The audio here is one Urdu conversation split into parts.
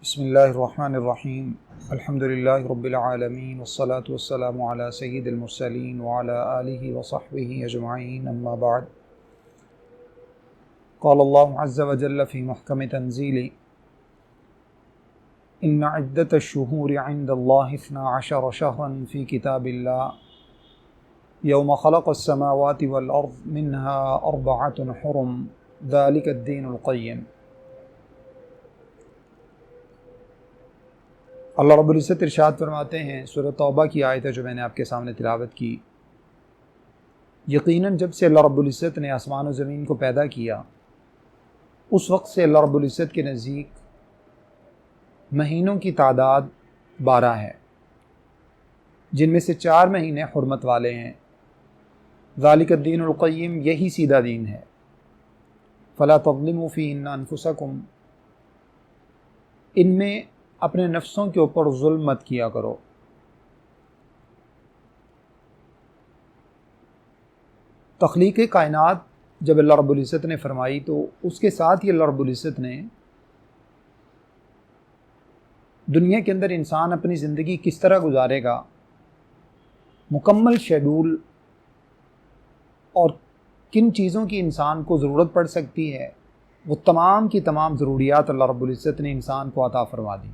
بسم اللہ الرحمن الرحیم الحمد للہ رب العالمین والصلاة والسلام علی سید المرسلین وعلی آلہ وصحبہ اجمعین اما بعد قال اللہ عز وجل فی محکم تنزیل ان عدت الشہور عند اللہ 12 شہرا فی کتاب اللہ یوم خلق السماوات والارض منها 4 حرم ذلك الدین القیم۔ اللہ رب العزت ارشاد فرماتے ہیں، سورہ توبہ کی آیت ہے جو میں نے آپ کے سامنے تلاوت کی، یقیناً جب سے اللہ رب العزت نے آسمان و زمین کو پیدا کیا اس وقت سے اللہ رب العزت کے نزدیک مہینوں کی تعداد 12 ہے، جن میں سے 4 مہینے حرمت والے ہیں۔ ذالک الدین القیم، یہی سیدھا دین ہے۔ فلا تظلموا فیہن انفسکم، ان میں اپنے نفسوں کے اوپر ظلم مت کیا کرو۔ تخلیق کائنات جب اللہ رب العزت نے فرمائی تو اس کے ساتھ ہی اللہ رب العزت نے دنیا کے اندر انسان اپنی زندگی کس طرح گزارے گا، مکمل شیڈول اور کن چیزوں کی انسان کو ضرورت پڑ سکتی ہے، وہ تمام کی تمام ضروریات اللہ رب العزت نے انسان کو عطا فرما دی۔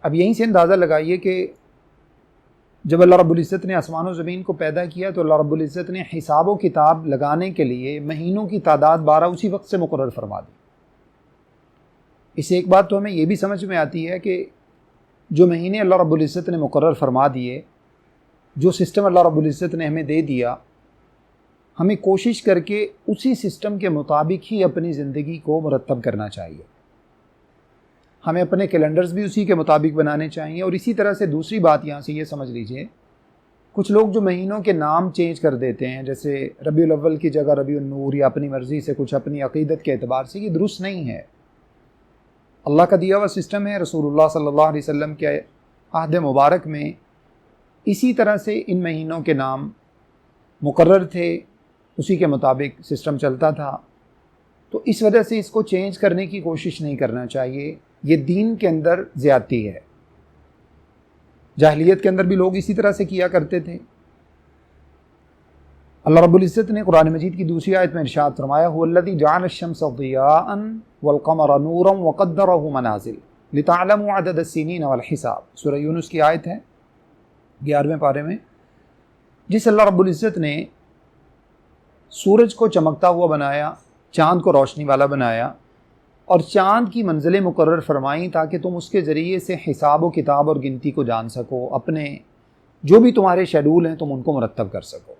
اب یہیں سے اندازہ لگائیے کہ جب اللہ رب العزت نے آسمان و زمین کو پیدا کیا تو اللہ رب العزت نے حساب و کتاب لگانے کے لیے مہینوں کی تعداد 12 اسی وقت سے مقرر فرما دی۔ اس سے ایک بات تو ہمیں یہ بھی سمجھ میں آتی ہے کہ جو مہینے اللہ رب العزت نے مقرر فرما دیے، جو سسٹم اللہ رب العزت نے ہمیں دے دیا، ہمیں کوشش کر کے اسی سسٹم کے مطابق ہی اپنی زندگی کو مرتب کرنا چاہیے۔ ہمیں اپنے کیلنڈرز بھی اسی کے مطابق بنانے چاہیے۔ اور اسی طرح سے دوسری بات یہاں سے یہ سمجھ لیجئے، کچھ لوگ جو مہینوں کے نام چینج کر دیتے ہیں، جیسے ربیع الاول کی جگہ ربیع النور، یا اپنی مرضی سے کچھ اپنی عقیدت کے اعتبار سے، یہ درست نہیں ہے۔ اللہ کا دیا ہوا سسٹم ہے، رسول اللہ صلی اللہ علیہ وسلم کے عہد مبارک میں اسی طرح سے ان مہینوں کے نام مقرر تھے، اسی کے مطابق سسٹم چلتا تھا، تو اس وجہ سے اس کو چینج کرنے کی کوشش نہیں کرنا چاہیے۔ یہ دین کے اندر زیادتی ہے۔ جاہلیت کے اندر بھی لوگ اسی طرح سے کیا کرتے تھے۔ اللہ رب العزت نے قرآن مجید کی دوسری آیت میں ارشاد فرمایا، هو الذی جعل الشمس ضیاء والقمر نورا وقدرہ منازل لتعلموا عدد السنین والحساب، سورہ یونس کی آیت ہے 11ویں پارے میں۔ جس اللہ رب العزت نے سورج کو چمکتا ہوا بنایا، چاند کو روشنی والا بنایا، اور چاند کی منزلیں مقرر فرمائیں تاکہ تم اس کے ذریعے سے حساب و کتاب اور گنتی کو جان سکو، اپنے جو بھی تمہارے شیڈول ہیں تم ان کو مرتب کر سکو۔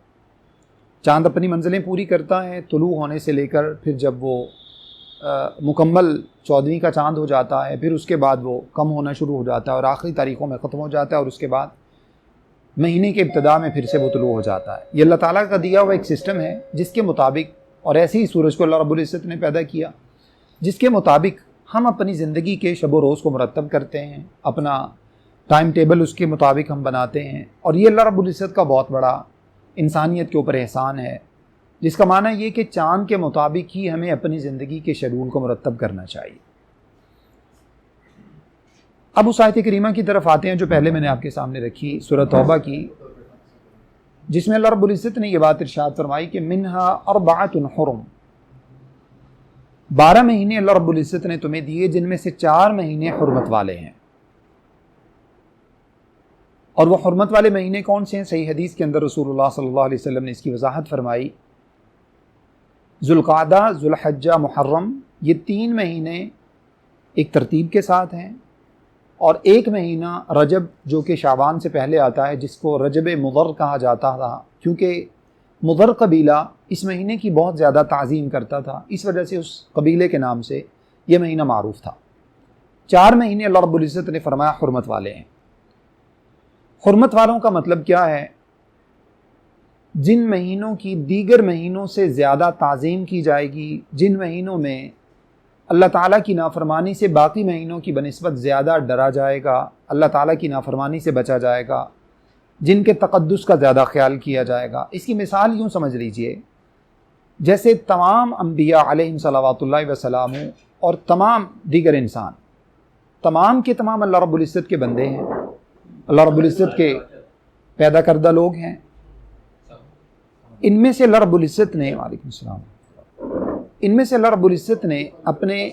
چاند اپنی منزلیں پوری کرتا ہے، طلوع ہونے سے لے کر پھر جب وہ مکمل 14ویں کا چاند ہو جاتا ہے، پھر اس کے بعد وہ کم ہونا شروع ہو جاتا ہے اور آخری تاریخوں میں ختم ہو جاتا ہے، اور اس کے بعد مہینے کے ابتدا میں پھر سے وہ طلوع ہو جاتا ہے۔ یہ اللہ تعالیٰ کا دیا ہوا ایک سسٹم ہے جس کے مطابق، اور ایسے ہی سورج کو اللہ رب العزت نے پیدا کیا جس کے مطابق ہم اپنی زندگی کے شب و روز کو مرتب کرتے ہیں، اپنا ٹائم ٹیبل اس کے مطابق ہم بناتے ہیں۔ اور یہ اللہ رب العزت کا بہت بڑا انسانیت کے اوپر احسان ہے، جس کا معنی یہ کہ چاند کے مطابق ہی ہمیں اپنی زندگی کے شیڈول کو مرتب کرنا چاہیے۔ اب اس آیت کریمہ کی طرف آتے ہیں جو پہلے میں نے آپ کے سامنے رکھی، سورہ توبہ کی، جس میں اللہ رب العزت نے یہ بات ارشاد فرمائی کہ منہا 4 حرم، 12 مہینے اللہ رب العزت نے تمہیں دیے، جن میں سے 4 مہینے حرمت والے ہیں۔ اور وہ حرمت والے مہینے کون سے ہیں؟ صحیح حدیث کے اندر رسول اللہ صلی اللہ علیہ وسلم نے اس کی وضاحت فرمائی، ذوالقعدہ، ذوالحجہ، محرم، یہ 3 مہینے ایک ترتیب کے ساتھ ہیں، اور ایک مہینہ رجب جو کہ شعبان سے پہلے آتا ہے، جس کو رجب مضر کہا جاتا تھا، کیونکہ مضر قبیلہ اس مہینے کی بہت زیادہ تعظیم کرتا تھا، اس وجہ سے اس قبیلے کے نام سے یہ مہینہ معروف تھا۔ 4 مہینے اللہ رب العزت نے فرمایا حرمت والے ہیں۔ حرمت والوں کا مطلب کیا ہے؟ جن مہینوں کی دیگر مہینوں سے زیادہ تعظیم کی جائے گی، جن مہینوں میں اللہ تعالیٰ کی نافرمانی سے باقی مہینوں کی بنسبت زیادہ ڈرا جائے گا، اللہ تعالیٰ کی نافرمانی سے بچا جائے گا، جن کے تقدس کا زیادہ خیال کیا جائے گا۔ اس کی مثال یوں سمجھ لیجئے جیسے تمام انبیاء علیہم صلوات اللہ وسلام اور تمام دیگر انسان تمام کے تمام اللہ رب العزت کے بندے ہیں، اللہ رب العزت کے پیدا کردہ لوگ ہیں۔ ان میں سے اللہ رب العزت نے وعلیکم السلام ان میں سے اللہ رب العزت نے اپنے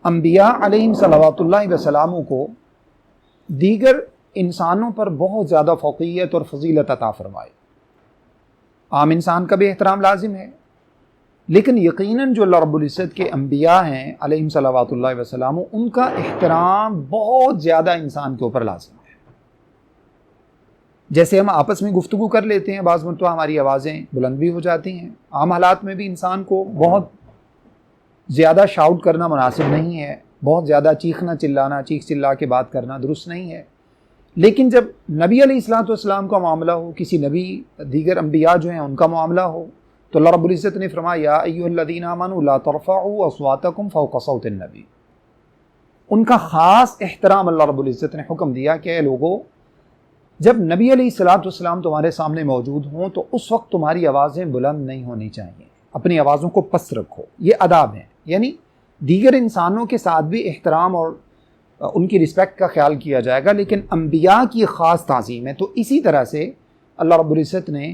انبیاء علیہم صلوات اللہ وسلام کو دیگر انسانوں پر بہت زیادہ فوقیت اور فضیلت عطا فرمائی۔ عام انسان کا بھی احترام لازم ہے، لیکن یقیناً جو اللہ رب العزت کے انبیاء ہیں علیہم صلوات اللہ وسلام، ان کا احترام بہت زیادہ انسان کے اوپر لازم ہے۔ جیسے ہم آپس میں گفتگو کر لیتے ہیں، بعض مرتبہ ہماری آوازیں بلند بھی ہو جاتی ہیں، عام حالات میں بھی انسان کو بہت زیادہ شاؤٹ کرنا مناسب نہیں ہے، بہت زیادہ چیخنا چلانا، چیخ چلا کے بات کرنا درست نہیں ہے۔ لیکن جب نبی علیہ الصلوۃ والسلام کا معاملہ ہو، کسی نبی دیگر انبیاء جو ہیں ان کا معاملہ ہو، تو اللہ رب العزت نے فرمایا یا ایھا الذین آمنوا لا ترفعوا اصواتکم فوق صوت النبی۔ ان کا خاص احترام اللہ رب العزت نے حکم دیا کہ اے لوگو، جب نبی علیہ الصلوۃ والسلام تمہارے سامنے موجود ہوں تو اس وقت تمہاری آوازیں بلند نہیں ہونی چاہیے، اپنی آوازوں کو پست رکھو۔ یہ آداب ہیں، یعنی دیگر انسانوں کے ساتھ بھی احترام اور ان کی رسپیکٹ کا خیال کیا جائے گا، لیکن انبیاء کی خاص تعظیم ہے۔ تو اسی طرح سے اللہ رب العزت نے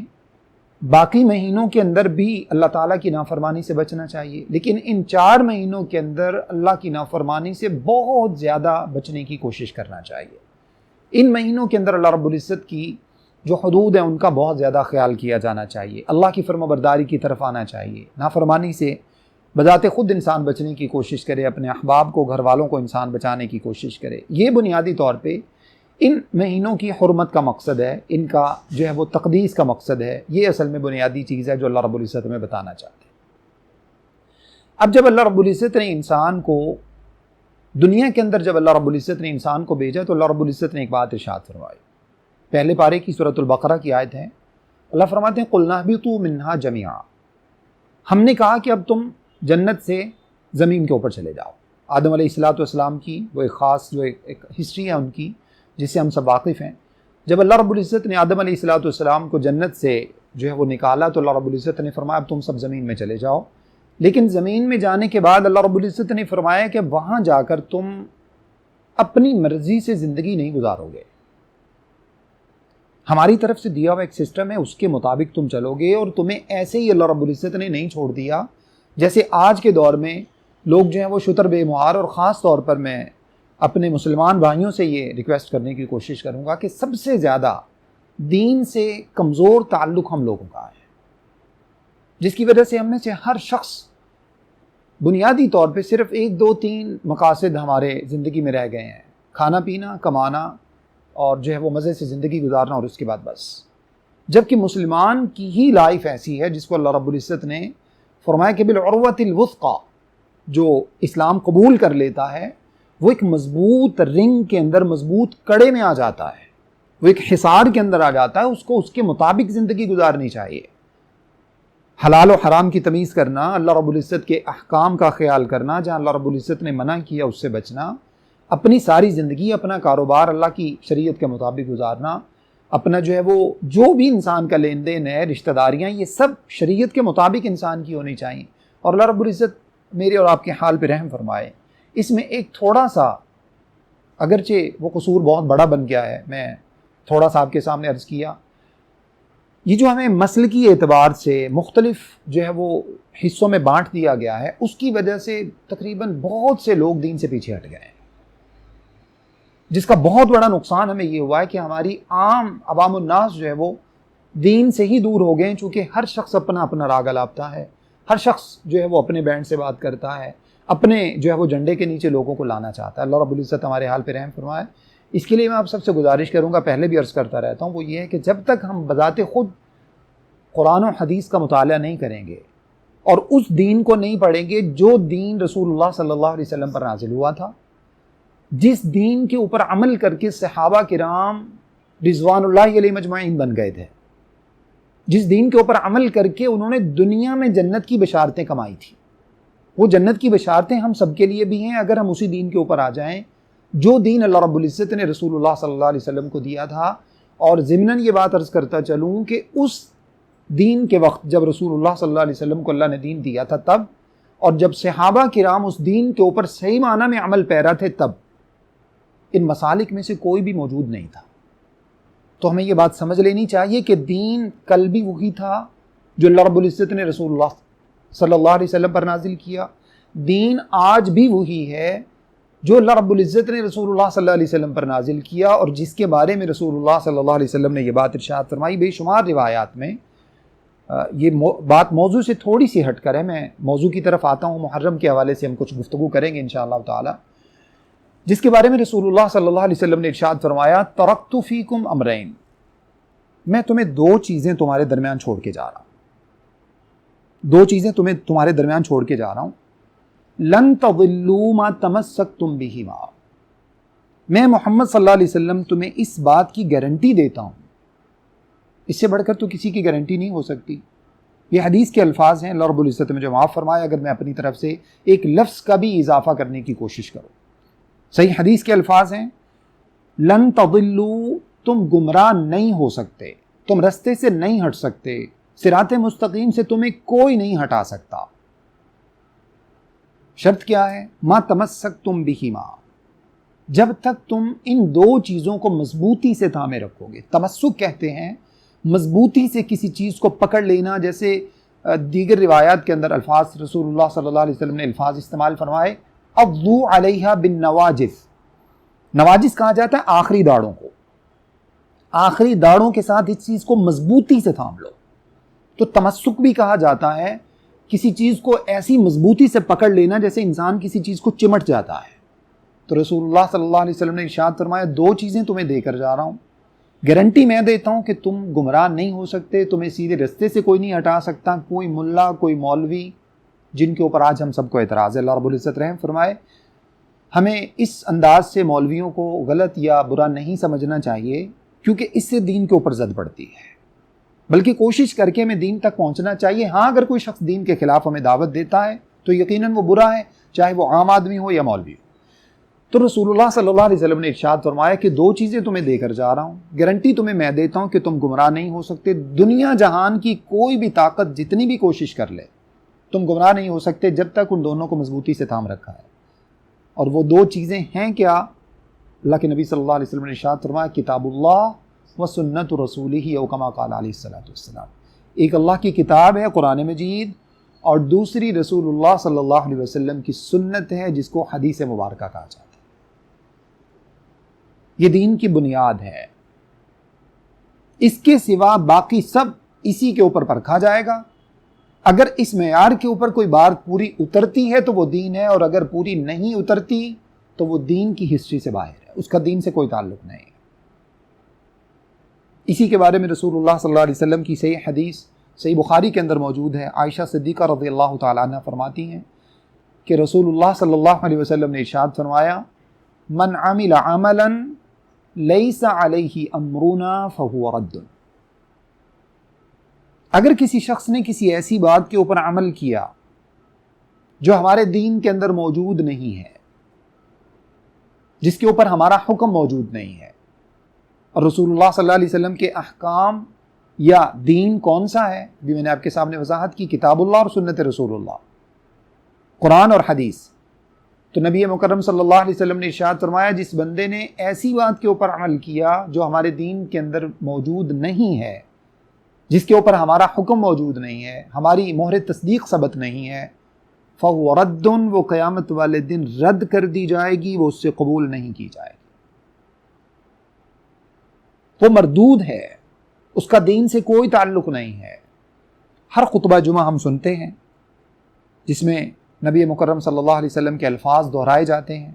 باقی مہینوں کے اندر بھی اللہ تعالیٰ کی نافرمانی سے بچنا چاہیے، لیکن ان 4 مہینوں کے اندر اللہ کی نافرمانی سے بہت زیادہ بچنے کی کوشش کرنا چاہیے۔ ان مہینوں کے اندر اللہ رب العزت کی جو حدود ہیں ان کا بہت زیادہ خیال کیا جانا چاہیے، اللہ کی فرما برداری کی طرف آنا چاہیے، نافرمانی سے بذات خود انسان بچنے کی کوشش کرے، اپنے احباب کو، گھر والوں کو انسان بچانے کی کوشش کرے۔ یہ بنیادی طور پہ ان مہینوں کی حرمت کا مقصد ہے، ان کا جو ہے وہ تقدیس کا مقصد ہے۔ یہ اصل میں بنیادی چیز ہے جو اللہ رب العزت میں بتانا چاہتے ہیں۔ اب جب اللہ رب العزت نے انسان کو دنیا کے اندر، جب اللہ رب العزت نے انسان کو بھیجا تو اللہ رب العزت نے ایک بات ارشاد فرمائی۔ پہلے پارے کی سورۃ البقرہ کی آیت ہے، اللہ فرماتے ہیں قُلْنَا اهْبِطُوا مِنْهَا جَمِيعًا، ہم نے کہا کہ اب تم جنت سے زمین کے اوپر چلے جاؤ۔ آدم علیہ الصلوۃ والسلام کی وہ ایک خاص جو ایک ہسٹری ہے ان کی، جس سے ہم سب واقف ہیں۔ جب اللہ رب العزت نے آدم علیہ الصلوۃ والسلام کو جنت سے جو ہے وہ نکالا تو اللہ رب العزت نے فرمایا اب تم سب زمین میں چلے جاؤ، لیکن زمین میں جانے کے بعد اللہ رب العزت نے فرمایا کہ وہاں جا کر تم اپنی مرضی سے زندگی نہیں گزارو گے، ہماری طرف سے دیا ہوا ایک سسٹم ہے، اس کے مطابق تم چلو گے، اور تمہیں ایسے ہی اللہ رب العزت نے نہیں چھوڑ دیا جیسے آج کے دور میں لوگ جو ہیں وہ شتر بے مہار۔ اور خاص طور پر میں اپنے مسلمان بھائیوں سے یہ ریکویسٹ کرنے کی کوشش کروں گا کہ سب سے زیادہ دین سے کمزور تعلق ہم لوگوں کا ہے، جس کی وجہ سے ہم میں سے ہر شخص بنیادی طور پہ صرف 1 2 3 مقاصد ہمارے زندگی میں رہ گئے ہیں، کھانا پینا، کمانا اور جو ہے وہ مزے سے زندگی گزارنا، اور اس کے بعد بس۔ جبکہ مسلمان کی ہی لائف ایسی ہے جس کو اللہ رب العزت نے فرمایا کہ بالعروۃ الوثقی، جو اسلام قبول کر لیتا ہے وہ ایک مضبوط رنگ کے اندر، مضبوط کڑے میں آ جاتا ہے، وہ ایک حصار کے اندر آ جاتا ہے، اس کو اس کے مطابق زندگی گزارنی چاہیے۔ حلال و حرام کی تمیز کرنا، اللہ رب العزت کے احکام کا خیال کرنا، جہاں اللہ رب العزت نے منع کیا اس سے بچنا، اپنی ساری زندگی، اپنا کاروبار اللہ کی شریعت کے مطابق گزارنا، اپنا جو ہے وہ جو بھی انسان کا لین دین ہے، رشتہ داریاں، یہ سب شریعت کے مطابق انسان کی ہونی چاہیے۔ اور اللہ رب العزت میرے اور آپ کے حال پہ رحم فرمائے۔ اس میں ایک تھوڑا سا، اگرچہ وہ قصور بہت بڑا بن گیا ہے، میں تھوڑا سا آپ کے سامنے عرض کیا، یہ جو ہمیں مسلکی اعتبار سے مختلف جو ہے وہ حصوں میں بانٹ دیا گیا ہے، اس کی وجہ سے تقریباً بہت سے لوگ دین سے پیچھے ہٹ گئے ہیں، جس کا بہت بڑا نقصان ہمیں یہ ہوا ہے کہ ہماری عام عوام الناس جو ہے وہ دین سے ہی دور ہو گئے ہیں، چونکہ ہر شخص اپنا اپنا راگ الاپتا ہے، ہر شخص جو ہے وہ اپنے بینڈ سے بات کرتا ہے، اپنے جو ہے وہ جھنڈے کے نیچے لوگوں کو لانا چاہتا ہے۔ اللہ رب العزت ہمارے حال پہ رحم فرمائے۔ اس کے لیے میں آپ سب سے گزارش کروں گا، پہلے بھی عرض کرتا رہتا ہوں، وہ یہ ہے کہ جب تک ہم بذات خود قرآن و حدیث کا مطالعہ نہیں کریں گے اور اس دین کو نہیں پڑھیں گے جو دین رسول اللہ صلی اللہ علیہ وسلم پر نازل ہوا تھا، جس دین کے اوپر عمل کر کے صحابہ کرام رضوان اللہ علیہ مجمعین بن گئے تھے، جس دین کے اوپر عمل کر کے انہوں نے دنیا میں جنت کی بشارتیں کمائی تھی، وہ جنت کی بشارتیں ہم سب کے لیے بھی ہیں اگر ہم اسی دین کے اوپر آ جائیں۔ جو دین اللہ رب العزت نے رسول اللہ صلی اللہ علیہ وسلم کو دیا تھا، اور ضمناً یہ بات عرض کرتا چلوں کہ اس دین کے وقت جب رسول اللہ صلی اللہ علیہ وسلم کو اللہ نے دین دیا تھا تب، اور جب صحابہ کرام اس دین کے اوپر صحیح معنی میں عمل پیرا تھے تب، ان مسالک میں سے کوئی بھی موجود نہیں تھا۔ تو ہمیں یہ بات سمجھ لینی چاہیے کہ دین کل بھی وہی تھا جو اللہ رب العزت نے رسول اللہ صلی اللہ علیہ وسلم پر نازل کیا، دین آج بھی وہی ہے جو اللہ رب العزت نے رسول اللہ صلی اللہ علیہ وسلم پر نازل کیا، اور جس کے بارے میں رسول اللہ صلی اللہ علیہ وسلم نے یہ بات ارشاد فرمائی۔ بے شمار روایات میں یہ بات موضوع سے تھوڑی سی ہٹ کر ہے، میں موضوع کی طرف آتا ہوں، محرم کے حوالے سے ہم کچھ گفتگو کریں گے انشاءاللہ تعالی، جس کے بارے میں رسول اللہ صلی اللہ علیہ وسلم نے ارشاد فرمایا، ترکت فیکم امرین، میں تمہیں دو چیزیں تمہارے درمیان چھوڑ کے جا رہا ہوں، دو چیزیں تمہارے درمیان چھوڑ کے جا رہا ہوں، لن تضلوا ما تمسکتم بہما، میں محمد صلی اللہ علیہ وسلم تمہیں اس بات کی گارنٹی دیتا ہوں، اس سے بڑھ کر تو کسی کی گارنٹی نہیں ہو سکتی۔ یہ حدیث کے الفاظ ہیں، اللہ رب العزت مجھے معاف فرمایا اگر میں اپنی طرف سے ایک لفظ کا بھی اضافہ کرنے کی کوشش کروں۔ صحیح حدیث کے الفاظ ہیں، لن تضلوا، تم گمراہ نہیں ہو سکتے، تم رستے سے نہیں ہٹ سکتے، صراط مستقیم سے تمہیں کوئی نہیں ہٹا سکتا۔ شرط کیا ہے؟ ما تمسکتم بہما، جب تک تم ان دو چیزوں کو مضبوطی سے تھامے رکھو گے۔ تمسک کہتے ہیں مضبوطی سے کسی چیز کو پکڑ لینا، جیسے دیگر روایات کے اندر الفاظ رسول اللہ صلی اللہ علیہ وسلم نے الفاظ استعمال فرمائے، عضوا علیہا بالنواجذ، نواجذ کہا جاتا ہے آخری داڑوں کو، آخری داڑوں کے ساتھ اس چیز کو مضبوطی سے تھام لو۔ تو تمسک بھی کہا جاتا ہے کسی چیز کو ایسی مضبوطی سے پکڑ لینا جیسے انسان کسی چیز کو چمٹ جاتا ہے۔ تو رسول اللہ صلی اللہ علیہ وسلم نے ارشاد فرمایا، دو چیزیں تمہیں دے کر جا رہا ہوں، گارنٹی میں دیتا ہوں کہ تم گمراہ نہیں ہو سکتے، تمہیں سیدھے رستے سے کوئی نہیں ہٹا سکتا، کوئی ملا، کوئی مولوی، جن کے اوپر آج ہم سب کو اعتراض ہے، اللہ رب العزت رحم فرمائے۔ ہمیں اس انداز سے مولویوں کو غلط یا برا نہیں سمجھنا چاہیے، کیونکہ اس سے دین کے اوپر زد پڑتی ہے، بلکہ کوشش کر کے ہمیں دین تک پہنچنا چاہیے۔ ہاں، اگر کوئی شخص دین کے خلاف ہمیں دعوت دیتا ہے تو یقیناً وہ برا ہے، چاہے وہ عام آدمی ہو یا مولوی ہو۔ تو رسول اللہ صلی اللہ علیہ وسلم نے ارشاد فرمایا کہ دو چیزیں تمہیں دے کر جا رہا ہوں، گارنٹی تمہیں میں دیتا ہوں کہ تم گمراہ نہیں ہو سکتے، دنیا جہان کی کوئی بھی طاقت جتنی بھی کوشش کر لے، تم گمراہ نہیں ہو سکتے جب تک ان دونوں کو مضبوطی سے تھام رکھا ہے۔ اور وہ دو چیزیں ہیں کیا؟ اللہ کے نبی صلی اللہ علیہ وسلم نے ارشاد فرمایا، کتاب اللہ و سنت رسولہ او کما قال علیہ الصلوۃ والسلام، ایک اللہ کی کتاب ہے قرآن مجید، اور دوسری رسول اللہ صلی اللہ علیہ وسلم کی سنت ہے جس کو حدیث مبارکہ کہا جاتا ہے۔ یہ دین کی بنیاد ہے، اس کے سوا باقی سب اسی کے اوپر پرکھا جائے گا۔ اگر اس معیار کے اوپر کوئی بات پوری اترتی ہے تو وہ دین ہے، اور اگر پوری نہیں اترتی تو وہ دین کی ہسٹری سے باہر ہے، اس کا دین سے کوئی تعلق نہیں ہے۔ اسی کے بارے میں رسول اللہ صلی اللہ علیہ وسلم کی صحیح حدیث صحیح بخاری کے اندر موجود ہے، عائشہ صدیقہ رضی اللہ تعالیٰ عنہ فرماتی ہیں کہ رسول اللہ صلی اللہ علیہ وسلم نے ارشاد فرمایا، من عمل عملا لیس علیہ امرنا فہو رد، اگر کسی شخص نے کسی ایسی بات کے اوپر عمل کیا جو ہمارے دین کے اندر موجود نہیں ہے، جس کے اوپر ہمارا حکم موجود نہیں ہے، اور رسول اللہ صلی اللہ علیہ وسلم کے احکام یا دین کون سا ہے؟ بھی میں نے آپ کے سامنے وضاحت کی، کتاب اللہ اور سنت رسول اللہ، قرآن اور حدیث۔ تو نبی مکرم صلی اللہ علیہ وسلم نے ارشاد فرمایا، جس بندے نے ایسی بات کے اوپر عمل کیا جو ہمارے دین کے اندر موجود نہیں ہے، جس کے اوپر ہمارا حکم موجود نہیں ہے، ہماری مہر تصدیق ثبت نہیں ہے، فَهُوَ رَدٌّ، وہ قیامت والے دن رد کر دی جائے گی، وہ اس سے قبول نہیں کی جائے گی، وہ مردود ہے، اس کا دین سے کوئی تعلق نہیں ہے۔ ہر خطبہ جمعہ ہم سنتے ہیں جس میں نبی مکرم صلی اللہ علیہ وسلم کے الفاظ دہرائے جاتے ہیں،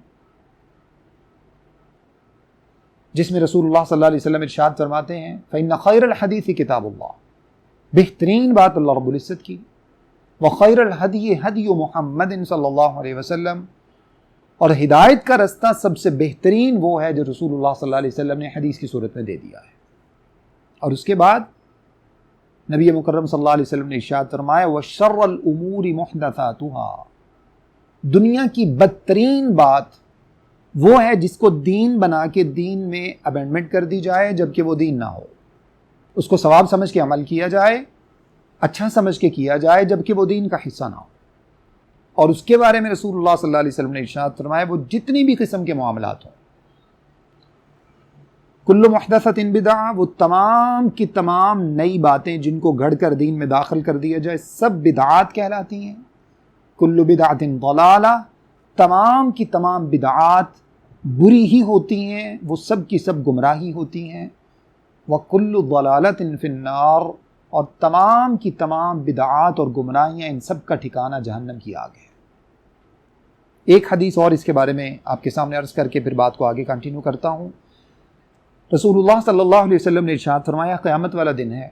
جس میں رسول اللہ صلی اللہ علیہ وسلم ارشاد فرماتے ہیں، فَإِنَّ خَيْرَ الْحَدِيثِ کتاب اللہ، بہترین بات اللہ رب العزت کی، وَخَيْرَ الْهَدْيِ هَدْيُ مُحَمَّدٍ صلی اللہ علیہ وسلم، اور ہدایت کا رستہ سب سے بہترین وہ ہے جو رسول اللہ صلی اللہ علیہ وسلم نے حدیث کی صورت میں دے دیا ہے۔ اور اس کے بعد نبی مکرم صلی اللہ علیہ وسلم نے ارشاد فرمایا، وَشَرَّ الْأُمُورِ مُحْدَثَاتُهَا، دنیا کی بدترین بات وہ ہے جس کو دین بنا کے دین میں امینڈمنٹ کر دی جائے جبکہ وہ دین نہ ہو، اس کو ثواب سمجھ کے عمل کیا جائے، اچھا سمجھ کے کیا جائے جبکہ وہ دین کا حصہ نہ ہو۔ اور اس کے بارے میں رسول اللہ صلی اللہ علیہ وسلم نے ارشاد فرمایا وہ جتنی بھی قسم کے معاملات ہوں، کل محدثۃ بدعہ، وہ تمام کی تمام نئی باتیں جن کو گھڑ کر دین میں داخل کر دیا جائے سب بدعات کہلاتی ہیں۔ کل بدعۃ ضلالہ، تمام کی تمام بدعات بری ہی ہوتی ہیں، وہ سب کی سب گمراہی ہوتی ہیں۔ وکل ضلالۃ فی النار، اور تمام کی تمام بدعات اور گمراہیاں ان سب کا ٹھکانہ جہنم کی آگ ہے۔ ایک حدیث اور اس کے بارے میں آپ کے سامنے عرض کر کے پھر بات کو آگے کنٹینیو کرتا ہوں۔ رسول اللہ صلی اللہ علیہ وسلم نے ارشاد فرمایا قیامت والا دن ہے،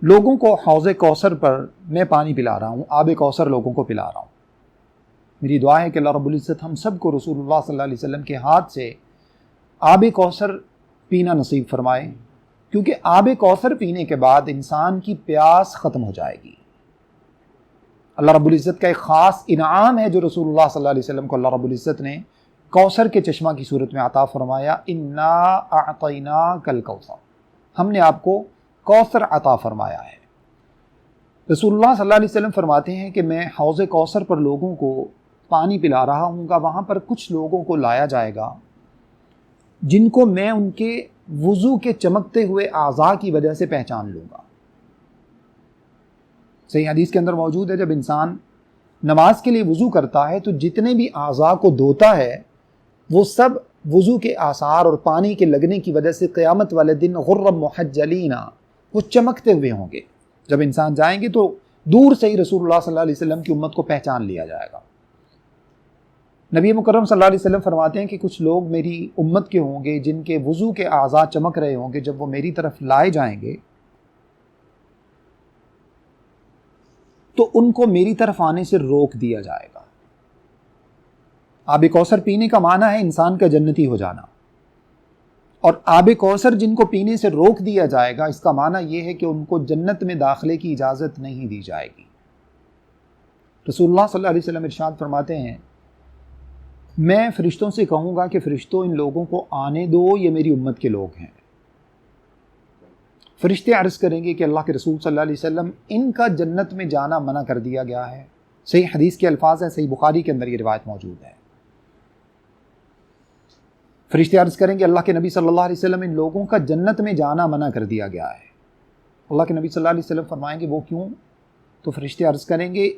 لوگوں کو حوض کوثر پر میں پانی پلا رہا ہوں، آب کوثر لوگوں کو پلا رہا ہوں۔ میری دعا ہے کہ اللہ رب العزت ہم سب کو رسول اللہ صلی اللہ علیہ وسلم کے ہاتھ سے آب کوثر پینا نصیب فرمائے، کیونکہ آب کوثر پینے کے بعد انسان کی پیاس ختم ہو جائے گی۔ اللہ رب العزت کا ایک خاص انعام ہے جو رسول اللہ صلی اللہ علیہ وسلم کو اللہ رب العزت نے کوثر کے چشمہ کی صورت میں عطا فرمایا، انا اعطیناک الکوثر، ہم نے آپ کو کوثر عطا فرمایا ہے۔ رسول اللہ صلی اللہ علیہ وسلم فرماتے ہیں کہ میں حوض کوثر پر لوگوں کو پانی پلا رہا ہوں گا، وہاں پر کچھ لوگوں کو لایا جائے گا جن کو میں ان کے وضو کے چمکتے ہوئے اعضاء کی وجہ سے پہچان لوں گا۔ صحیح حدیث کے اندر موجود ہے جب انسان نماز کے لیے وضو کرتا ہے تو جتنے بھی اعضاء کو دھوتا ہے وہ سب وضو کے آثار اور پانی کے لگنے کی وجہ سے قیامت والے دن غرم محجلین، وہ چمکتے ہوئے ہوں گے۔ جب انسان جائیں گے تو دور سے ہی رسول اللہ صلی اللہ علیہ وسلم کی امت کو پہچان لیا جائے گا۔ نبی مکرم صلی اللہ علیہ وسلم فرماتے ہیں کہ کچھ لوگ میری امت کے ہوں گے جن کے وضو کے اعضاء چمک رہے ہوں گے، جب وہ میری طرف لائے جائیں گے تو ان کو میری طرف آنے سے روک دیا جائے گا۔ آب کوثر پینے کا معنی ہے انسان کا جنتی ہو جانا، اور آب کوثر جن کو پینے سے روک دیا جائے گا اس کا معنی یہ ہے کہ ان کو جنت میں داخلے کی اجازت نہیں دی جائے گی۔ رسول اللہ صلی اللہ علیہ وسلم ارشاد فرماتے ہیں میں فرشتوں سے کہوں گا کہ فرشتوں ان لوگوں کو آنے دو، یہ میری امت کے لوگ ہیں۔ فرشتے عرض کریں گے کہ اللہ کے رسول صلی اللہ علیہ وسلم ان کا جنت میں جانا منع کر دیا گیا ہے۔ صحیح حدیث کے الفاظ ہیں، صحیح بخاری کے اندر یہ روایت موجود ہے۔ فرشتے عرض کریں گے اللہ کے نبی صلی اللہ علیہ وسلم ان لوگوں کا جنت میں جانا منع کر دیا گیا ہے۔ اللہ کے نبی صلی اللہ علیہ وسلم فرمائیں گے وہ کیوں؟ تو فرشتے عرض کریں گے،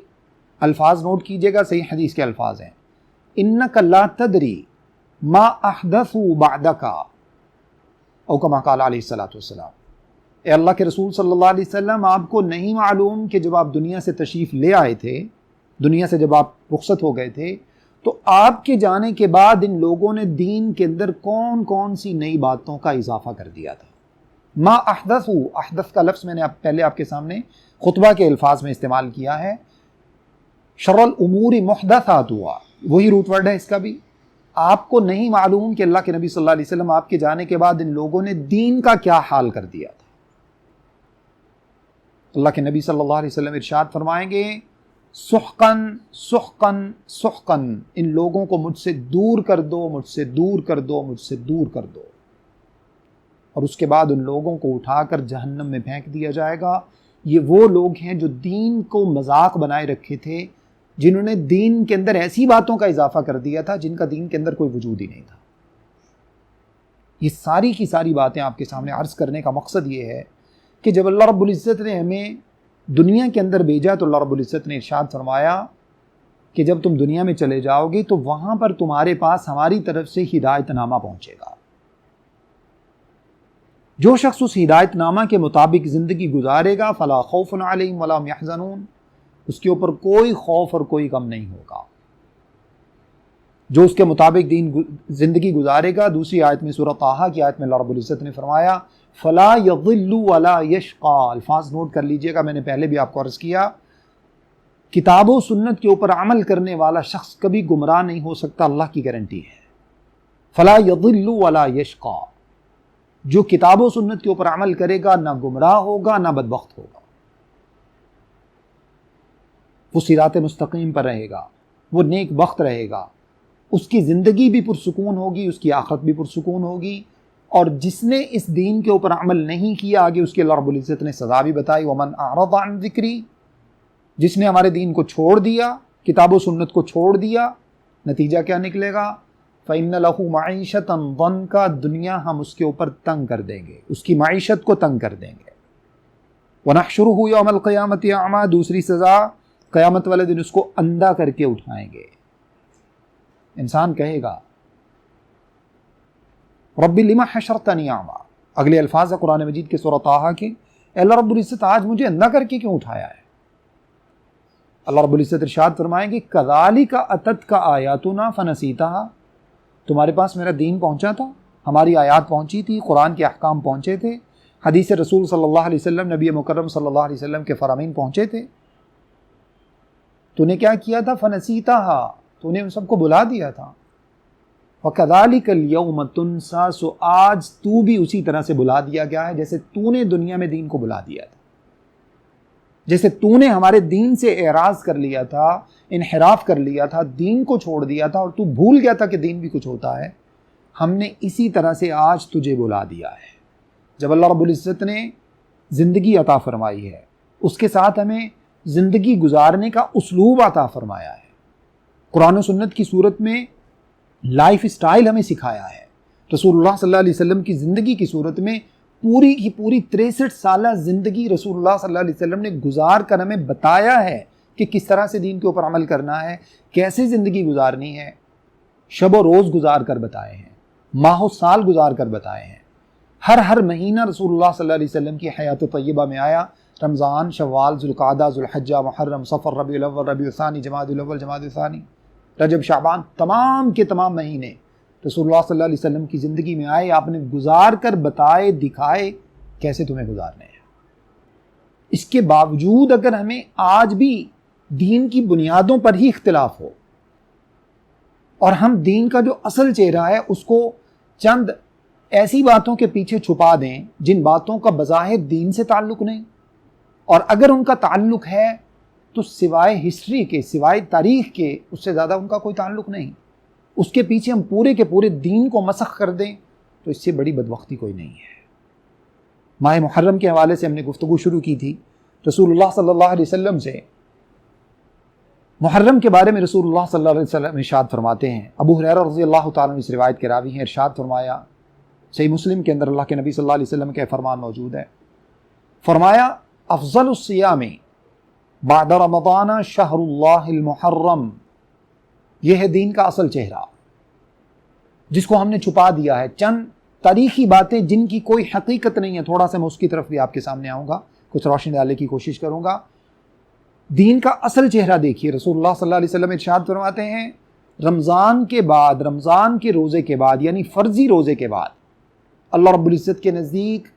الفاظ نوٹ کیجئے گا، صحیح حدیث کے الفاظ ہیں، انک لا تدری ما احدثوا بعدک، او کما قال علیہ الصلوۃ والسلام، اے اللہ کے رسول صلی اللہ علیہ وسلم آپ کو نہیں معلوم کہ جب آپ دنیا سے تشریف لے آئے تھے، دنیا سے جب آپ رخصت ہو گئے تھے تو آپ کے جانے کے بعد ان لوگوں نے دین کے اندر کون کون سی نئی باتوں کا اضافہ کر دیا تھا۔ ما احدثوا، احدث کا لفظ میں نے پہلے آپ کے سامنے خطبہ کے الفاظ میں استعمال کیا ہے، شر الامور محدثاتها، وہی روٹ ورڈ ہے اس کا بھی۔ آپ کو نہیں معلوم کہ اللہ کے نبی صلی اللہ علیہ وسلم آپ کے جانے کے بعد ان لوگوں نے دین کا کیا حال کر دیا تھا۔ اللہ کے نبی صلی اللہ علیہ وسلم ارشاد فرمائیں گے سحقن سحقن سحقن، ان لوگوں کو مجھ سے دور کر دو، مجھ سے دور کر دو، مجھ سے دور کر دو۔ اور اس کے بعد ان لوگوں کو اٹھا کر جہنم میں پھینک دیا جائے گا۔ یہ وہ لوگ ہیں جو دین کو مذاق بنائے رکھے تھے، جنہوں نے دین کے اندر ایسی باتوں کا اضافہ کر دیا تھا جن کا دین کے اندر کوئی وجود ہی نہیں تھا۔ یہ ساری کی ساری باتیں آپ کے سامنے عرض کرنے کا مقصد یہ ہے کہ جب اللہ رب العزت نے ہمیں دنیا کے اندر بھیجا تو اللہ رب العزت نے ارشاد فرمایا کہ جب تم دنیا میں چلے جاؤ گے تو وہاں پر تمہارے پاس ہماری طرف سے ہدایت نامہ پہنچے گا۔ جو شخص اس ہدایت نامہ کے مطابق زندگی گزارے گا فلا خوف علیہم ولا هم يحزنون، اس کے اوپر کوئی خوف اور کوئی غم نہیں ہوگا۔ جو اس کے مطابق زندگی گزارے گا، دوسری آیت میں سورہ طٰہٰ کی آیت میں اللہ رب العزت نے فرمایا فلا یضل ولا یشقى، الفاظ نوٹ کر لیجئے گا، میں نے پہلے بھی آپ کو عرض کیا، کتاب و سنت کے اوپر عمل کرنے والا شخص کبھی گمراہ نہیں ہو سکتا، اللہ کی گارنٹی ہے۔ فلا یضل ولا یشقى، جو کتاب و سنت کے اوپر عمل کرے گا نہ گمراہ ہوگا نہ بدبخت ہوگا، وہ صراط مستقیم پر رہے گا، وہ نیک بخت رہے گا۔ اس کی زندگی بھی پرسکون ہوگی، اس کی آخرت بھی پرسکون ہوگی، اور جس نے اس دین کے اوپر عمل نہیں کیا، آگے اس کے اللہ رب العزت نے سزا بھی بتائی، ومن اعرض عن ذکری، جس نے ہمارے دین کو چھوڑ دیا، کتاب و سنت کو چھوڑ دیا، نتیجہ کیا نکلے گا؟ فَإِنَّ لَهُ مَعِيشَةً ضَنْكَ، دنیا ہم اس کے اوپر تنگ کر دیں گے، اس کی معیشت کو تنگ کر دیں گے۔ وَنَحْشُرُهُ يَوْمَ الْقِيَامَةِ أَعْمَىٰ، دوسری سزا قیامت والے دن اس کو اندھا کر کے اٹھائیں گے۔ انسان کہے گا رب لما حشرتنی اعمیٰ، اگلے الفاظ ہے قرآن مجید کے سورۃ طٰہٰ کے، اے اللہ رب العزت آج مجھے اندھا کر کے کیوں اٹھایا ہے؟ اللہ رب العزت ارشاد فرمائیں گے کذالک اتتک آیاتنا فنسیتها، تمہارے پاس میرا دین پہنچا تھا، ہماری آیات پہنچی تھی، قرآن کے احکام پہنچے تھے، حدیث رسول صلی اللہ علیہ وسلم، نبی مکرم صلی اللہ علیہ وسلم کے فرامین پہنچے تھے، تو نے کیا کیا تھا؟ فنسیتها، تو نے ان سب کو بلا دیا تھا۔ وَكَذَلِكَ الْيَوْمَ تُنْسَىٰ، سو آج تو بھی اسی طرح سے بلا دیا گیا ہے جیسے تو نے دنیا میں دین کو بلا دیا تھا، جیسے تو نے ہمارے دین سے اعراض کر لیا تھا، انحراف کر لیا تھا، دین کو چھوڑ دیا تھا، اور تو بھول گیا تھا کہ دین بھی کچھ ہوتا ہے، ہم نے اسی طرح سے آج تجھے بلا دیا ہے۔ جب اللہ رب العزت نے زندگی عطا فرمائی ہے، اس کے ساتھ ہمیں زندگی گزارنے کا اسلوب عطا فرمایا ہے، قرآن و سنت کی صورت میں لائف سٹائل ہمیں سکھایا ہے، رسول اللہ صلی اللہ علیہ وسلم کی زندگی کی صورت میں پوری کی پوری 63 سالہ زندگی رسول اللہ صلی اللہ علیہ وسلم نے گزار کر ہمیں بتایا ہے کہ کس طرح سے دین کے اوپر عمل کرنا ہے، کیسے زندگی گزارنی ہے، شب و روز گزار کر بتائے ہیں، ماہ و سال گزار کر بتائے ہیں، ہر مہینہ رسول اللہ صلی اللہ علیہ وسلم کی حیات طیبہ میں آیا، رمضان، شوال، ذوالقعدہ، ذوالحجہ، محرم، صفر، ربیع الاول، ربیع الثانی، جمادی الاول، جمادی الثانی، رجب، شعبان، تمام کے تمام مہینے رسول اللہ صلی اللہ علیہ وسلم کی زندگی میں آئے، آپ نے گزار کر بتائے، دکھائے کیسے تمہیں گزارنے ہیں۔ اس کے باوجود اگر ہمیں آج بھی دین کی بنیادوں پر ہی اختلاف ہو، اور ہم دین کا جو اصل چہرہ ہے اس کو چند ایسی باتوں کے پیچھے چھپا دیں جن باتوں کا بظاہر دین سے تعلق نہیں، اور اگر ان کا تعلق ہے تو سوائے ہسٹری کے، سوائے تاریخ کے، اس سے زیادہ ان کا کوئی تعلق نہیں، اس کے پیچھے ہم پورے کے پورے دین کو مسخ کر دیں تو اس سے بڑی بدبختی کوئی نہیں ہے۔ ماہ محرم کے حوالے سے ہم نے گفتگو شروع کی تھی، رسول اللہ صلی اللہ علیہ وسلم سے محرم کے بارے میں رسول اللہ صلی اللہ علیہ وسلم ارشاد فرماتے ہیں، ابو ہریرہ رضی اللہ تعالیٰ عنہ اس روایت کے راوی ہیں، ارشاد فرمایا، صحیح مسلم کے اندر اللہ کے نبی صلی اللہ علیہ وسلم کا فرمان موجود ہے، فرمایا افضل الصیام بعد رمضان شہر اللہ المحرم، یہ ہے دین کا اصل چہرہ جس کو ہم نے چھپا دیا ہے، چند تاریخی باتیں جن کی کوئی حقیقت نہیں ہے، تھوڑا سا میں اس کی طرف بھی آپ کے سامنے آؤں گا، کچھ روشنی ڈالنے کی کوشش کروں گا۔ دین کا اصل چہرہ دیکھیے، رسول اللہ صلی اللہ علیہ وسلم ارشاد فرماتے ہیں رمضان کے بعد، رمضان کے روزے کے بعد، یعنی فرضی روزے کے بعد، اللہ رب العزت کے نزدیک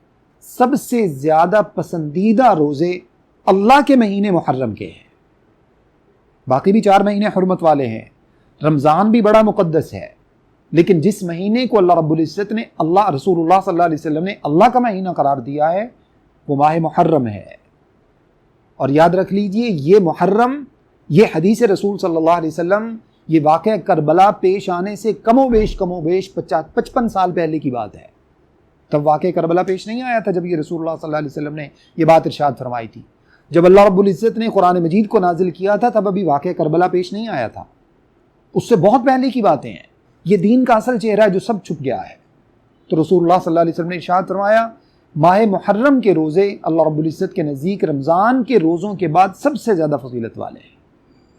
سب سے زیادہ پسندیدہ روزے اللہ کے مہینے محرم کے ہیں، باقی بھی 4 مہینے حرمت والے ہیں، رمضان بھی بڑا مقدس ہے، لیکن جس مہینے کو اللہ رب العزت نے، رسول اللہ صلی اللہ علیہ وسلم نے اللہ کا مہینہ قرار دیا ہے وہ ماہ محرم ہے۔ اور یاد رکھ لیجئے یہ محرم، یہ حدیث رسول صلی اللہ علیہ وسلم، یہ واقعہ کربلا پیش آنے سے کم و بیش 55 سال پہلے کی بات ہے، تب واقعہ کربلا پیش نہیں آیا تھا جب یہ رسول اللہ صلی اللہ علیہ وسلم نے یہ بات ارشاد فرمائی تھی۔ جب اللہ رب العزت نے قرآن مجید کو نازل کیا تھا تب ابھی واقعہ کربلا پیش نہیں آیا تھا، اس سے بہت پہلے کی باتیں ہیں، یہ دین کا اصل چہرہ ہے جو سب چھپ گیا ہے۔ تو رسول اللہ صلی اللہ علیہ وسلم نے ارشاد فرمایا ماہ محرم کے روزے اللہ رب العزت کے نزدیک رمضان کے روزوں کے بعد سب سے زیادہ فضیلت والے ہیں،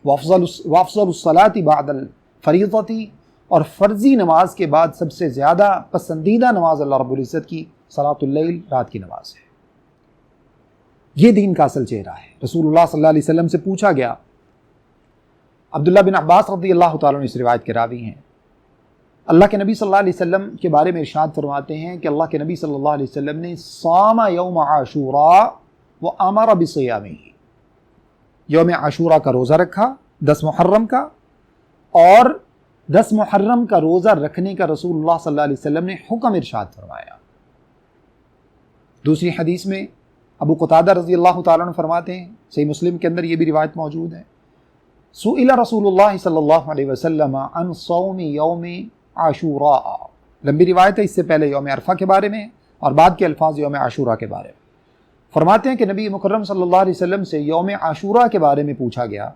وافضل الصلاۃ بعد الفریضۃ، اور فرضی نماز کے بعد سب سے زیادہ پسندیدہ نماز اللہ رب العزت کی صلاۃ اللیل، رات کی نماز ہے۔ یہ دین کا اصل چہرہ ہے۔ رسول اللہ صلی اللہ علیہ وسلم سے پوچھا گیا، عبداللہ بن عباس رضی اللہ تعالیٰ عنہ اس روایت کے راوی ہیں، اللہ کے نبی صلی اللہ علیہ وسلم کے بارے میں ارشاد فرماتے ہیں کہ اللہ کے نبی صلی اللہ علیہ وسلم نے صام یوم عاشوراء وامر بصیامہ، یوم عاشوراء کا روزہ رکھا 10 محرم کا، اور 10 محرم کا روزہ رکھنے کا رسول اللہ صلی اللہ علیہ وسلم نے حکم ارشاد فرمایا۔ دوسری حدیث میں ابو قتادہ رضی اللہ تعالیٰ عنہ فرماتے ہیں، صحیح مسلم کے اندر یہ بھی روایت موجود ہے، سئل رسول اللہ صلی اللہ علیہ وسلم عن صوم یوم عاشوراء، لمبی روایت ہے، اس سے پہلے یوم عرفہ کے بارے میں اور بعد کے الفاظ یوم عاشوراء کے بارے میں۔ فرماتے ہیں کہ نبی مکرم صلی اللہ علیہ وسلم سے یوم عاشوراء کے بارے میں پوچھا گیا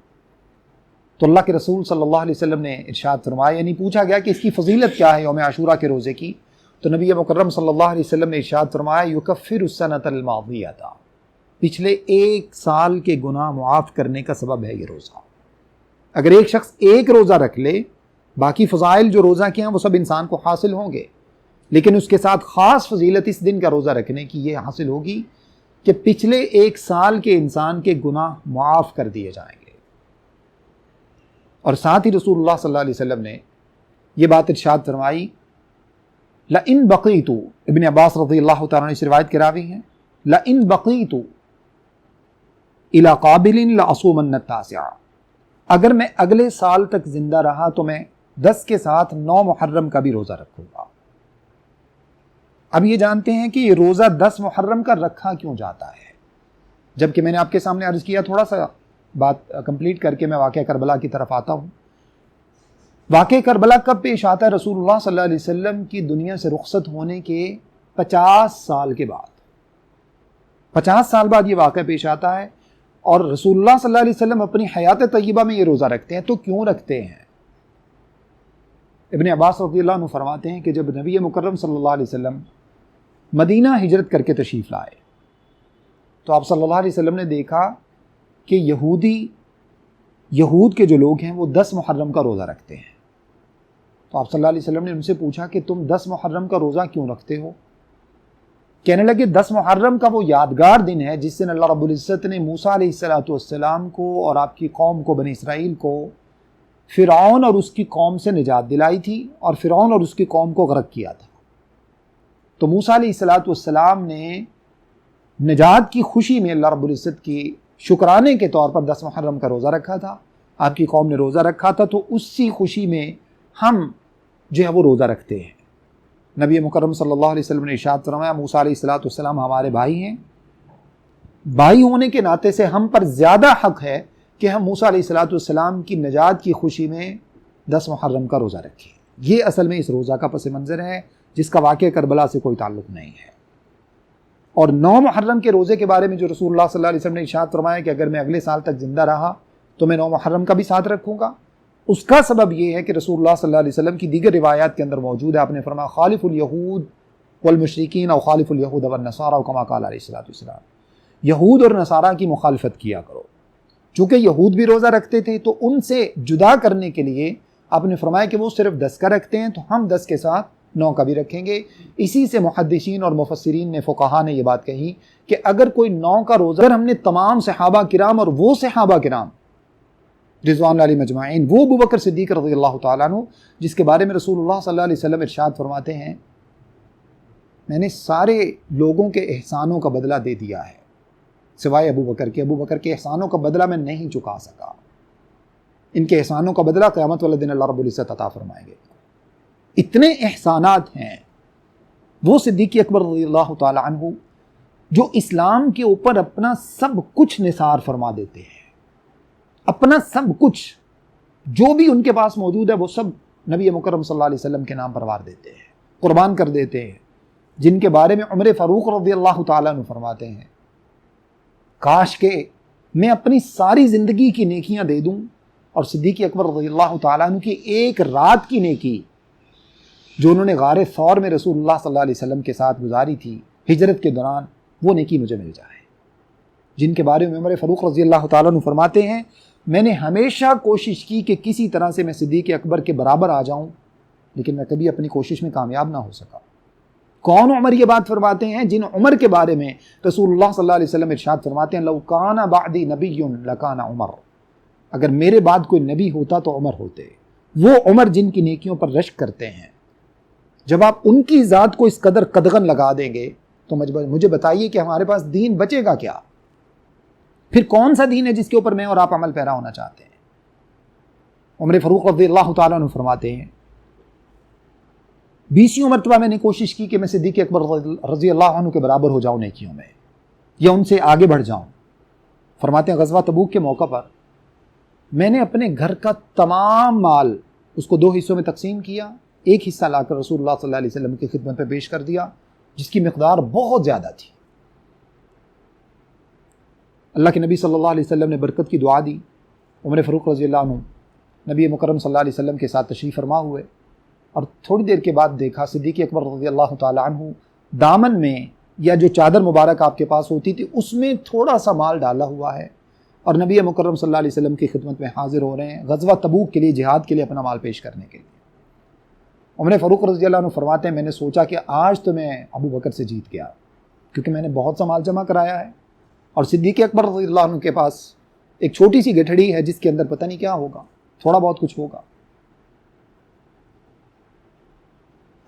تو اللہ کے رسول صلی اللہ علیہ وسلم نے ارشاد فرمایا، یعنی پوچھا گیا کہ اس کی فضیلت کیا ہے یوم عاشوراء کے روزے کی، تو نبی مکرم صلی اللہ علیہ وسلم نے ارشاد فرمایا یکفر السنۃ الماضیہ، پچھلے ایک سال کے گناہ معاف کرنے کا سبب ہے یہ روزہ۔ اگر ایک شخص ایک روزہ رکھ لے، باقی فضائل جو روزہ کے ہیں وہ سب انسان کو حاصل ہوں گے، لیکن اس کے ساتھ خاص فضیلت اس دن کا روزہ رکھنے کی یہ حاصل ہوگی کہ پچھلے ایک سال کے انسان کے گناہ معاف کر دیے جائیں گے۔ اور ساتھ ہی رسول اللہ صلی اللہ علیہ وسلم نے یہ بات ارشاد فرمائی، لَإِن بَقِيتُ، ابن عباس رضی اللہ تعالیٰ عنہ اس روایت کے راوی ہیں، لَإِن بَقِيتُ إِلَى قَابِلٍ لَأَصُومَنَّ التَّاسِعَ، اگر میں اگلے سال تک زندہ رہا تو میں 10 کے ساتھ 9 محرم کا بھی روزہ رکھوں گا۔ اب یہ جانتے ہیں کہ یہ روزہ 10 محرم کا رکھا کیوں جاتا ہے، جبکہ میں نے آپ کے سامنے عرض کیا، تھوڑا سا بات کمپلیٹ کر کے میں واقعہ کربلا کی طرف آتا ہوں۔ واقعہ کربلا کب پیش آتا ہے؟ رسول اللہ صلی اللہ علیہ وسلم کی دنیا سے رخصت ہونے کے 50 سال کے بعد، 50 سال بعد یہ واقعہ پیش آتا ہے، اور رسول اللہ صلی اللہ علیہ وسلم اپنی حیات طیبہ میں یہ روزہ رکھتے ہیں۔ تو کیوں رکھتے ہیں؟ ابن عباس رضی اللہ عنہ فرماتے ہیں کہ جب نبی مکرم صلی اللہ علیہ وسلم مدینہ ہجرت کر کے تشریف لائے تو آپ صلی اللہ علیہ وسلم نے دیکھا کہ یہود کے جو لوگ ہیں وہ 10 محرم کا روزہ رکھتے ہیں۔ تو آپ صلی اللہ علیہ وسلم نے ان سے پوچھا کہ تم 10 محرم کا روزہ کیوں رکھتے ہو؟ کہنے لگے 10 محرم کا وہ یادگار دن ہے جس دن اللہ رب العزت نے موسیٰ علیہ السلام کو اور آپ کی قوم کو، بنی اسرائیل کو، فرعون اور اس کی قوم سے نجات دلائی تھی اور فرعون اور اس کی قوم کو غرق کیا تھا۔ تو موسیٰ علیہ السلام نے نجات کی خوشی میں اللہ رب العزت کی شکرانے کے طور پر 10 محرم کا روزہ رکھا تھا، آپ کی قوم نے روزہ رکھا تھا، تو اسی خوشی میں ہم جو ہے وہ روزہ رکھتے ہیں۔ نبی مکرم صلی اللہ علیہ وسلم نے ارشاد فرمایا موسیٰ علیہ السلام ہمارے بھائی ہیں، بھائی ہونے کے ناطے سے ہم پر زیادہ حق ہے کہ ہم موسیٰ علیہ السلام کی نجات کی خوشی میں 10 محرم کا روزہ رکھیں۔ یہ اصل میں اس روزہ کا پس منظر ہے جس کا واقعہ کربلا سے کوئی تعلق نہیں ہے۔ اور 9 محرم کے روزے کے بارے میں جو رسول اللہ صلی اللہ علیہ وسلم نے ارشاد فرمایا کہ اگر میں اگلے سال تک زندہ رہا تو میں 9 محرم کا بھی ساتھ رکھوں گا، اس کا سبب یہ ہے کہ رسول اللہ صلی اللہ علیہ وسلم کی دیگر روایات کے اندر موجود ہے، آپ نے فرمایا خالف الیہود والمشرکین او خالف الیہود والنصارى کما قال علیہ السلام، یہود اور نصارہ کی مخالفت کیا کرو۔ چونکہ یہود بھی روزہ رکھتے تھے تو ان سے جدا کرنے کے لیے آپ نے فرمایا کہ وہ صرف 10 کا رکھتے ہیں تو ہم 10 کے ساتھ 9 کا بھی رکھیں گے۔ اسی سے محدثین اور مفسرین نے، فقہا نے یہ بات کہی کہ اگر کوئی 9 کا روزہ، اگر ہم نے تمام صحابہ کرام اور وہ صحابہ کرام رضوان اللہ علیہ مجمعین، وہ ابو بکر صدیق رضی اللہ تعالیٰ عنہ جس کے بارے میں رسول اللہ صلی اللہ علیہ وسلم ارشاد فرماتے ہیں میں نے سارے لوگوں کے احسانوں کا بدلہ دے دیا ہے سوائے ابو بکر کے احسانوں کا بدلہ میں نہیں چکا سکا، ان کے احسانوں کا بدلہ قیامت والے دن اللہ رب العزت عطا فرمائیں گے۔ اتنے احسانات ہیں وہ صدیق اکبر رضی اللہ تعالیٰ عنہ جو اسلام کے اوپر اپنا سب کچھ نثار فرما دیتے ہیں، اپنا سب کچھ جو بھی ان کے پاس موجود ہے وہ سب نبی مکرم صلی اللہ علیہ وسلم کے نام پر وار دیتے ہیں، قربان کر دیتے ہیں، جن کے بارے میں عمر فاروق رضی اللہ تعالیٰ عنہ فرماتے ہیں کاش کہ میں اپنی ساری زندگی کی نیکیاں دے دوں اور صدیق اکبر رضی اللہ تعالیٰ عنہ کی ایک رات کی نیکی جو انہوں نے غار ثور میں رسول اللہ صلی اللہ علیہ وسلم کے ساتھ گزاری تھی ہجرت کے دوران، وہ نیکی مجھے مل جائے، جن کے بارے میں عمر فاروق رضی اللہ تعالیٰ عنہ فرماتے ہیں میں نے ہمیشہ کوشش کی کہ کسی طرح سے میں صدیق اکبر کے برابر آ جاؤں، لیکن میں کبھی اپنی کوشش میں کامیاب نہ ہو سکا۔ کون عمر یہ بات فرماتے ہیں؟ جن عمر کے بارے میں رسول اللہ صلی اللہ علیہ وسلم ارشاد فرماتے ہیں لو کان بعدی نبی لکان عمر، اگر میرے بعد کوئی نبی ہوتا تو عمر ہوتے، وہ عمر جن کی نیکیوں پر رشک کرتے ہیں۔ جب آپ ان کی ذات کو اس قدر قدغن لگا دیں گے تو مجھے بتائیے کہ ہمارے پاس دین بچے گا کیا؟ پھر کون سا دین ہے جس کے اوپر میں اور آپ عمل پیرا ہونا چاہتے ہیں؟ عمر فاروق رضی اللہ تعالیٰ عنہ فرماتے ہیں 20 مرتبہ میں نے کوشش کی کہ میں صدیق اکبر رضی اللہ عنہ کے برابر ہو جاؤں نیکیوں میں یا ان سے آگے بڑھ جاؤں۔ فرماتے ہیں غزوہ تبوک کے موقع پر میں نے اپنے گھر کا تمام مال اس کو 2 حصوں میں تقسیم کیا، ایک حصہ لا کر رسول اللہ صلی اللہ علیہ وسلم کی خدمت میں پیش کر دیا، جس کی مقدار بہت زیادہ تھی۔ اللہ کے نبی صلی اللہ علیہ وسلم نے برکت کی دعا دی۔ عمر فاروق رضی اللہ عنہ نبی مکرم صلی اللہ علیہ وسلم کے ساتھ تشریف فرما ہوئے، اور تھوڑی دیر کے بعد دیکھا صدیق اکبر رضی اللہ تعالی عنہ دامن میں یا جو چادر مبارک آپ کے پاس ہوتی تھی اس میں تھوڑا سا مال ڈالا ہوا ہے، اور نبی مکرم صلی اللہ علیہ وسلم کی خدمت میں حاضر ہو رہے ہیں غزوہ تبوک کے لیے، جہاد کے لیے اپنا مال پیش کرنے کے لیے۔ عمر فاروق رضی اللہ عنہ فرماتے ہیں میں نے سوچا کہ آج تو میں ابو بکر سے جیت گیا، کیونکہ میں نے بہت سا مال جمع کرایا ہے، اور صدیق اکبر رضی اللہ عنہ کے پاس ایک چھوٹی سی گٹھڑی ہے جس کے اندر پتہ نہیں کیا ہوگا، تھوڑا بہت کچھ ہوگا۔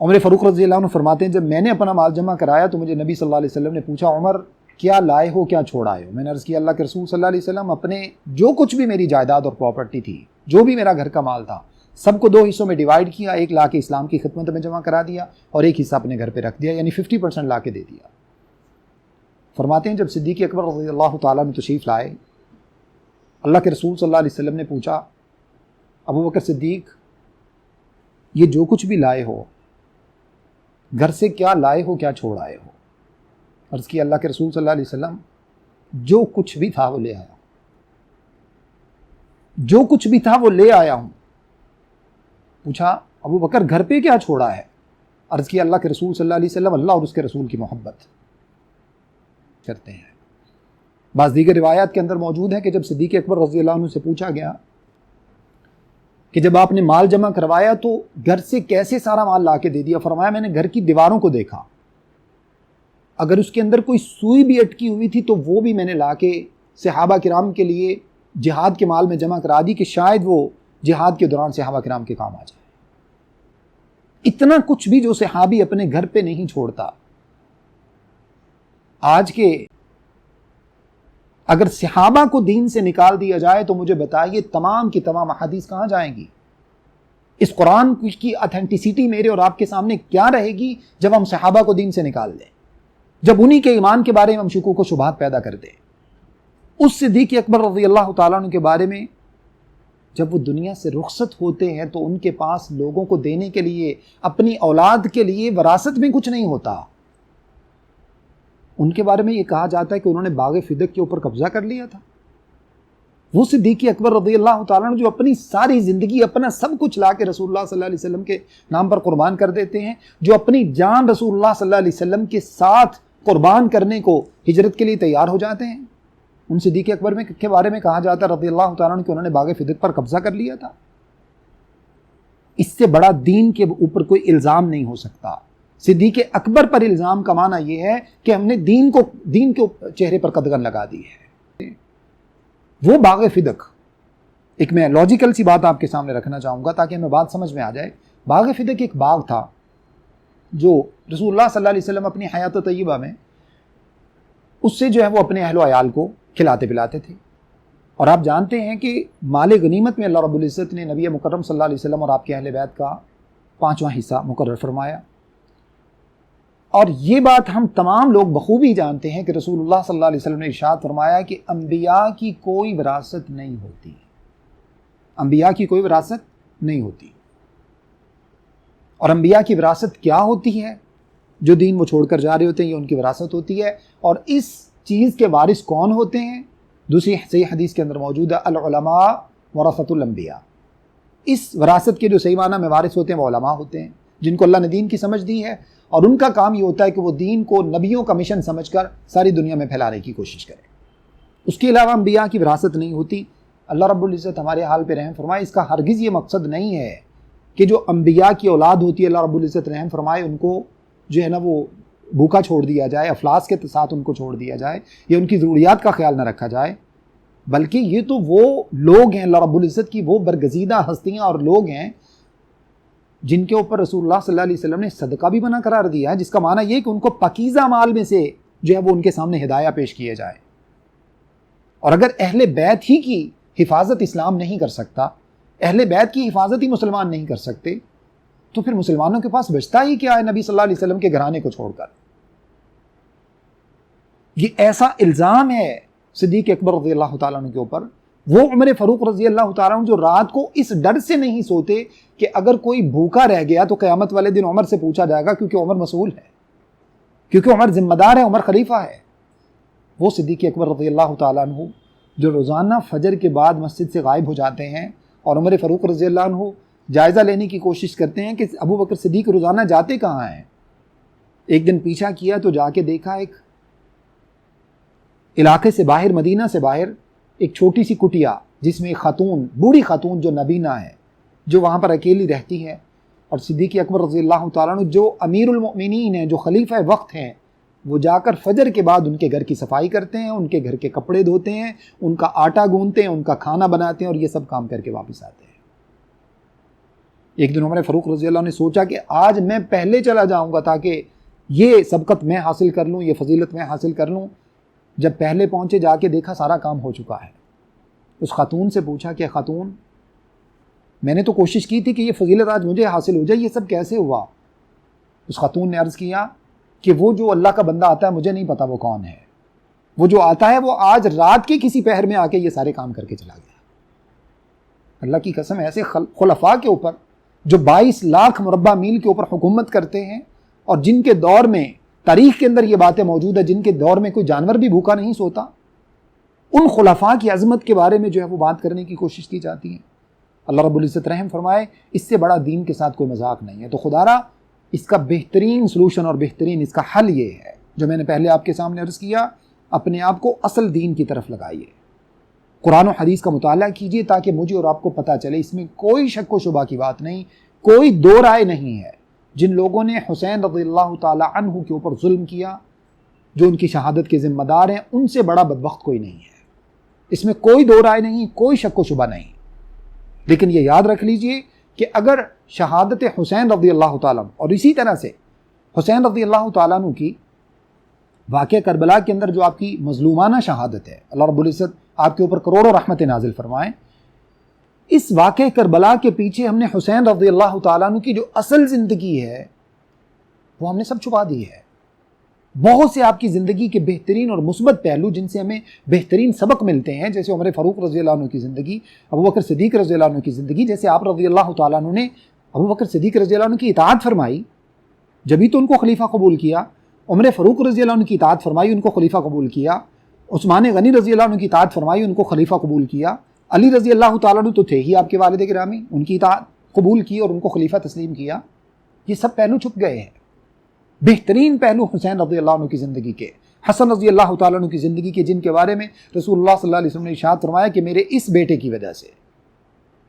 عمر فاروق رضی اللہ عنہ فرماتے ہیں جب میں نے اپنا مال جمع کرایا تو مجھے نبی صلی اللہ علیہ وسلم نے پوچھا عمر کیا لائے ہو، کیا چھوڑ آئے ہو؟ میں نے عرض کیا اللہ کے رسول صلی اللہ علیہ وسلم اپنے جو کچھ بھی میری جائیداد اور پراپرٹی تھی، جو بھی میرا گھر کا مال تھا، سب کو 2 حصوں میں ڈیوائیڈ کیا، ایک لا کے اسلام کی خدمت میں جمع کرا دیا اور ایک حصہ اپنے گھر پہ رکھ دیا، یعنی 50% لا کے دے دیا۔ فرماتے ہیں جب صدیق اکبر رضی اللہ تعالیٰ نے تشریف لائے، اللہ کے رسول صلی اللہ علیہ وسلم نے پوچھا ابو بکر صدیق یہ جو کچھ بھی لائے ہو گھر سے کیا لائے ہو، کیا چھوڑ آئے ہو؟ عرض کی اللہ کے رسول صلی اللہ علیہ وسلم جو کچھ بھی تھا وہ لے آیا، جو کچھ بھی تھا وہ لے آیا ہوں۔ پوچھا ابو بکر گھر پہ کیا چھوڑا ہے؟ عرض کی اللہ کے رسول صلی اللہ علیہ وسلم اللہ اور اس کے رسول کی محبت کرتے ہیں۔ بعض دیگر روایات کے اندر موجود ہے کہ جب صدیق اکبر رضی اللہ عنہ سے پوچھا گیا کہ جب آپ نے مال جمع کروایا تو گھر سے کیسے سارا مال لا کے دے دیا؟ فرمایا میں نے گھر کی دیواروں کو دیکھا، اگر اس کے اندر کوئی سوئی بھی اٹکی ہوئی تھی تو وہ بھی میں نے لا کے صحابہ کرام کے لیے جہاد کے مال میں جمع کرا دی کہ شاید وہ جہاد کے دوران صحابہ کرام کے کام آ جائے۔ اتنا کچھ بھی جو صحابی اپنے گھر پہ نہیں چھوڑتا، آج کے اگر صحابہ کو دین سے نکال دیا جائے تو مجھے بتائیے تمام کی تمام احادیث کہاں جائیں گی؟ اس قرآن کی اتھینٹسٹی میرے اور آپ کے سامنے کیا رہے گی جب ہم صحابہ کو دین سے نکال دیں، جب انہی کے ایمان کے بارے میں ہم شکوک و شبہات پیدا کر دیں؟ اس صدیق اکبر رضی اللہ تعالیٰ عنہ کے بارے میں جب وہ دنیا سے رخصت ہوتے ہیں تو ان کے پاس لوگوں کو دینے کے لیے، اپنی اولاد کے لیے وراثت میں کچھ نہیں ہوتا۔ ان کے بارے میں یہ کہا جاتا ہے کہ انہوں نے باغ فدق کے اوپر قبضہ کر لیا تھا۔ وہ صدیق اکبر رضی اللہ تعالیٰ عنہ جو اپنی ساری زندگی، اپنا سب کچھ لا کے رسول اللہ صلی اللہ علیہ وسلم کے نام پر قربان کر دیتے ہیں، جو اپنی جان رسول اللہ صلی اللہ علیہ وسلم کے ساتھ قربان کرنے کو ہجرت کے لیے تیار ہو جاتے ہیں، ان صدیق اکبر کے بارے میں کہا جاتا ہے رضی اللہ تعالیٰ عنہ کہ انہوں نے باغ فدق پر قبضہ کر لیا تھا۔ اس سے بڑا دین کے اوپر کوئی الزام نہیں ہو سکتا۔ صدیق اکبر پر الزام کا معنی یہ ہے کہ ہم نے دین کے چہرے پر قدغن لگا دی ہے۔ وہ باغ فدق، ایک میں لاجیکل سی بات آپ کے سامنے رکھنا چاہوں گا تاکہ ہمیں بات سمجھ میں آ جائے۔ باغ فدق ایک باغ تھا جو رسول اللہ صلی اللہ علیہ وسلم اپنی حیات طیبہ میں اس سے جو ہے وہ اپنے اہل و عیال کو کھلاتے پلاتے تھے، اور آپ جانتے ہیں کہ مال غنیمت میں اللہ رب العزت نے نبی مکرم صلی اللہ علیہ وسلم اور آپ کے اہل بیت کا 5واں حصہ مقرر فرمایا، اور یہ بات ہم تمام لوگ بخوبی جانتے ہیں کہ رسول اللہ صلی اللہ علیہ وسلم نے ارشاد فرمایا کہ انبیاء کی کوئی وراثت نہیں ہوتی، انبیاء کی کوئی وراثت نہیں ہوتی۔ اور انبیاء کی وراثت کیا ہوتی ہے؟ جو دین وہ چھوڑ کر جا رہے ہوتے ہیں یہ ان کی وراثت ہوتی ہے، اور اس چیز کے وارث کون ہوتے ہیں؟ دوسری صحیح حدیث کے اندر موجود ہے العلماء ورثۃ الانبیاء۔ اس وراثت کے جو صحیح معنی میں وارث ہوتے ہیں وہ علماء ہوتے ہیں، جن کو اللہ نے دین کی سمجھ دی ہے، اور ان کا کام یہ ہوتا ہے کہ وہ دین کو نبیوں کا مشن سمجھ کر ساری دنیا میں پھیلانے کی کوشش کریں۔ اس کے علاوہ انبیاء کی وراثت نہیں ہوتی۔ اللہ رب العزت ہمارے حال پہ رحم فرمائے۔ اس کا ہرگز یہ مقصد نہیں ہے کہ جو انبیاء کی اولاد ہوتی ہے اللہ رب العزت رحم فرمائے ان کو جو ہے نا وہ بھوکا چھوڑ دیا جائے، افلاس کے ساتھ ان کو چھوڑ دیا جائے، یا ان کی ضروریات کا خیال نہ رکھا جائے، بلکہ یہ تو وہ لوگ ہیں اللہ رب العزت کی وہ برگزیدہ ہستیاں اور لوگ ہیں جن کے اوپر رسول اللہ صلی اللہ علیہ وسلم نے صدقہ بھی منع قرار دیا ہے، جس کا معنی یہ کہ ان کو پاکیزہ مال میں سے جو ہے وہ ان کے سامنے ہدایہ پیش کیے جائے۔ اور اگر اہل بیت ہی کی حفاظت اسلام نہیں کر سکتا، اہل بیت کی حفاظت ہی مسلمان نہیں کر سکتے، تو پھر مسلمانوں کے پاس بچتا ہی کیا ہے نبی صلی اللہ علیہ وسلم کے گھرانے کو چھوڑ کر؟ یہ ایسا الزام ہے صدیق اکبر رضی اللہ تعالیٰ عنہ کے اوپر وہ عمر فاروق رضی اللہ تعالیٰ عنہ جو رات کو اس ڈر سے نہیں سوتے کہ اگر کوئی بھوکا رہ گیا تو قیامت والے دن عمر سے پوچھا جائے گا، کیونکہ عمر مسئول ہے، کیونکہ عمر ذمہ دار ہے، عمر خلیفہ ہے۔ وہ صدیق اکبر رضی اللہ تعالیٰ عنہ جو روزانہ فجر کے بعد مسجد سے غائب ہو جاتے ہیں، اور عمر فاروق رضی اللہ عنہ جائزہ لینے کی کوشش کرتے ہیں کہ ابو بکر صدیق روزانہ جاتے کہاں ہیں۔ ایک دن پیچھا کیا تو جا کے دیکھا ایک علاقے سے باہر، مدینہ سے باہر ایک چھوٹی سی کٹیا جس میں ایک خاتون، بوڑھی خاتون جو نبینہ ہے، جو وہاں پر اکیلی رہتی ہے، اور صدیق اکبر رضی اللہ تعالیٰ عنہ جو امیر المؤمنین ہیں، جو خلیفہ وقت ہیں، وہ جا کر فجر کے بعد ان کے گھر کی صفائی کرتے ہیں، ان کے گھر کے کپڑے دھوتے ہیں، ان کا آٹا گوندتے ہیں، ان کا کھانا بناتے ہیں، اور یہ سب کام کر کے واپس آتے ہیں۔ ایک دن عمر فاروق رضی اللہ عنہ نے سوچا کہ آج میں پہلے چلا جاؤں گا تاکہ یہ سبقت میں حاصل کر لوں، یہ فضیلت میں حاصل کر لوں۔ جب پہلے پہنچے جا کے دیکھا سارا کام ہو چکا ہے۔ اس خاتون سے پوچھا کہ خاتون، میں نے تو کوشش کی تھی کہ یہ فضیلت آج مجھے حاصل ہو جائے، یہ سب کیسے ہوا؟ اس خاتون نے عرض کیا کہ وہ جو اللہ کا بندہ آتا ہے مجھے نہیں پتا وہ کون ہے، وہ جو آتا ہے وہ آج رات کے کسی پہر میں آ کے یہ سارے کام کر کے چلا گیا۔ اللہ کی قسم، ایسے خلفاء کے اوپر جو 22 لاکھ مربع میل کے اوپر حکومت کرتے ہیں، اور جن کے دور میں تاریخ کے اندر یہ باتیں موجود ہیں، جن کے دور میں کوئی جانور بھی بھوکا نہیں سوتا، ان خلفاء کی عظمت کے بارے میں جو ہے وہ بات کرنے کی کوشش کی جاتی ہے۔ اللہ رب العزت رحم فرمائے، اس سے بڑا دین کے ساتھ کوئی مذاق نہیں ہے۔ تو خدا را اس کا بہترین سلوشن اور بہترین اس کا حل یہ ہے جو میں نے پہلے آپ کے سامنے عرض کیا، اپنے آپ کو اصل دین کی طرف لگائیے، قرآن و حدیث کا مطالعہ کیجیے تاکہ مجھے اور آپ کو پتہ چلے، اس میں کوئی شک و شبہ کی بات نہیں، کوئی دو رائے نہیں ہے۔ جن لوگوں نے حسین رضی اللہ تعالی عنہ کے اوپر ظلم کیا، جو ان کی شہادت کے ذمہ دار ہیں، ان سے بڑا بدبخت کوئی نہیں ہے، اس میں کوئی دو رائے نہیں، کوئی شک و شبہ نہیں۔ لیکن یہ یاد رکھ لیجئے کہ اگر شہادت حسین رضی اللہ تعالیٰ عنہ، اور اسی طرح سے حسین رضی اللہ تعالیٰ عنہ کی واقعہ کربلا کے اندر جو آپ کی مظلومانہ شہادت ہے، اللہ رب العزت آپ کے اوپر کروڑوں رحمت نازل فرمائیں، اس واقعہ کربلا کے پیچھے ہم نے حسین رضی اللہ تعالیٰ عنہ کی جو اصل زندگی ہے وہ ہم نے سب چھپا دی ہے۔ بہت سے آپ کی زندگی کے بہترین اور مثبت پہلو جن سے ہمیں بہترین سبق ملتے ہیں، جیسے عمر فاروق رضی اللہ عنہ کی زندگی، ابوبکر صدیق رضی اللہ عنہ کی زندگی، جیسے آپ رضی اللہ تعالیٰ عنہ نے ابوبکر صدیق رضی اللہ عنہ کی اطاعت فرمائی، جبھی تو ان کو خلیفہ قبول کیا، عمر فاروق رضی اللہ عنہ کی اطاعت فرمائی، ان کو خلیفہ قبول کیا، عثمان غنی رضی اللہ عنہ کی اطاعت فرمائی، ان کو خلیفہ قبول کیا، علی رضی اللہ تعالیٰ عنہ تو تھے ہی آپ کے والد گرامی، ان کی اطاعت قبول کی اور ان کو خلیفہ تسلیم کیا۔ یہ سب پہلو چھپ گئے ہیں۔ بہترین پہلو حسین رضی اللہ عنہ کی زندگی کے، حسن رضی اللہ تعالیٰ عنہ کی زندگی کے، جن کے بارے میں رسول اللہ صلی اللہ علیہ وسلم نے ارشاد فرمایا کہ میرے اس بیٹے کی وجہ سے،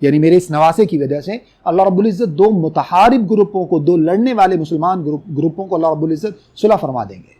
یعنی میرے اس نواسے کی وجہ سے، اللہ رب العزت دو متحارب گروپوں کو، دو لڑنے والے مسلمان گروپوں کو اللہ رب العزت صلح فرما دیں گے۔